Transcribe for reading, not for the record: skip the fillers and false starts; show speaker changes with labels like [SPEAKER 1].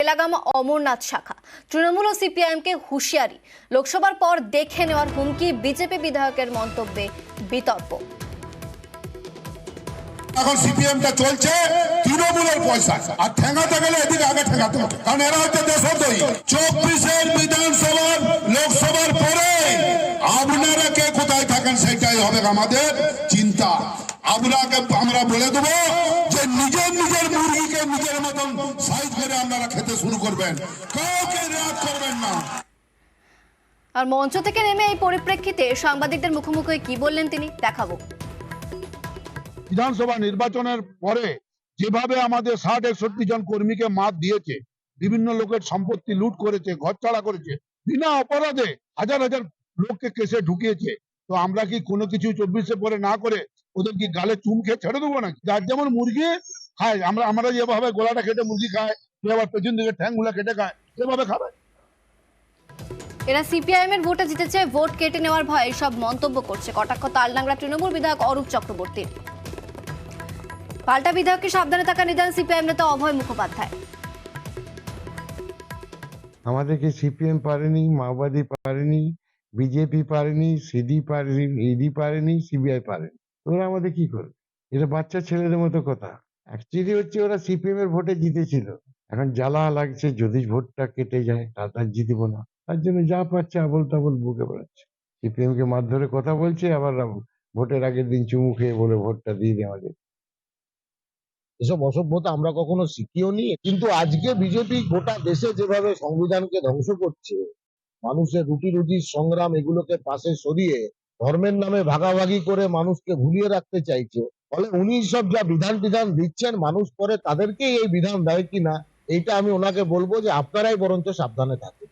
[SPEAKER 1] বেলাগাম অমরনাথ শাখা। তৃণমূল ও সিপিআইএমকে হুঁশিয়ারি, লোকসভার পর দেখে নেওয়ার হুমকি, বিজেপি বিধায়কের মন্তব্যে বিতর্ক।
[SPEAKER 2] এখন সিপিএমটা চলছে তৃণমূলের পয়সা, আর ঠেঙাতে গেলে এদিকে আগে ঠেঙাতে হবে, কারণ এরা হচ্ছে দেশদ্রোহী। 24-এর বিধানসভার লোকসভার পরে আপনারা কে কোথায় থাকেন সেটাই হবে আমাদের চিন্তা। আমরা বলে দেবো যে নিজের মুরগিকে নিজের মতন সাইজ করে আপনারা খেতে শুরু করবেন, কাউকে রেয়াত করবেন না।
[SPEAKER 1] আর মঞ্চ থেকে নেমে এই পরিপ্রেক্ষিতে সাংবাদিকদের মুখোমুখি কি বললেন তিনি, দেখাবো।
[SPEAKER 3] বিধানসভা নির্বাচনের পরে যেভাবে আমাদের 60-61 জন কর্মীকে মার দিয়েছে, বিভিন্ন লোকের সম্পত্তি লুট করেছে, ঘরছাড়া করেছে, বিনা অপরাধে হাজার হাজার লোককে কেসে ঢুকিয়েছে, তো আমরা কি কোনো কিছু 24-এ পরে না করে ওদের কি গালে চুম খেয়ে ছেড়ে দেবো নাকি? যার যেমন মুরগি খায়, আমরা যেভাবে গোলাটা কেটে মুরগি খায়, আবার পেছন দিকে ঠ্যাংগুলা কেটে খায়, সেভাবে খাবে।
[SPEAKER 1] এরা সিপিআইএম এর ভোটে জিতেছে, ভোট কেটে নেওয়ার ভয়ে সব মন্তব্য করছে। কটাক্ষ তালডাংরা তৃণমূল বিধায়ক অরূপ চক্রবর্তী। পাল্টা বিধায়ককে সাবধানে থাকা নিদান সিপিআইএম নেতা অভয় মুখোপাধ্যায়।
[SPEAKER 4] আমাদেরকে সিপিএম পারেনি, মাওবাদী পারেনি, বিজেপি পারেনি, সিডি পারেনি, ইডি পারেনি, সিবিআই পারেনি। ওরা আমাদের কি করবে? এটা বাচ্চা ছেলেদের মতো কথা। অ্যাকচুয়ালি হচ্ছে ওরা সিপিএম এর ভোটে জিতেছিল, এখন জ্বালা লাগছে যদি ভোটটা কেটে যায় তার জিতবো না, তার জন্য যা পাচ্ছে আবল তাবল বুকে বেড়াচ্ছে। সিপিএম কে মারধরে কথা বলছে, আবার ভোটের আগের দিন চুমু খেয়ে বলে ভোটটা দিয়ে দেওয়া যায়।
[SPEAKER 5] এসব অসভ্যতা আমরা কখনো শিখিও নি, কিন্তু আজকে বিজেপি গোটা দেশে যেভাবে সংবিধানকে ধ্বংস করছে, মানুষের রুটির সংগ্রাম এগুলোকে পাশে সরিয়ে ধর্মের নামে ভাগাভাগি করে মানুষকে ভুলিয়ে রাখতে চাইছে। ফলে উনি সব যা বিধান দিচ্ছেন, মানুষ পরে তাদেরকেই এই বিধান দেয় কিনা, এইটা আমি ওনাকে বলবো যে আপনারাই বরঞ্চ সাবধানে থাকুন।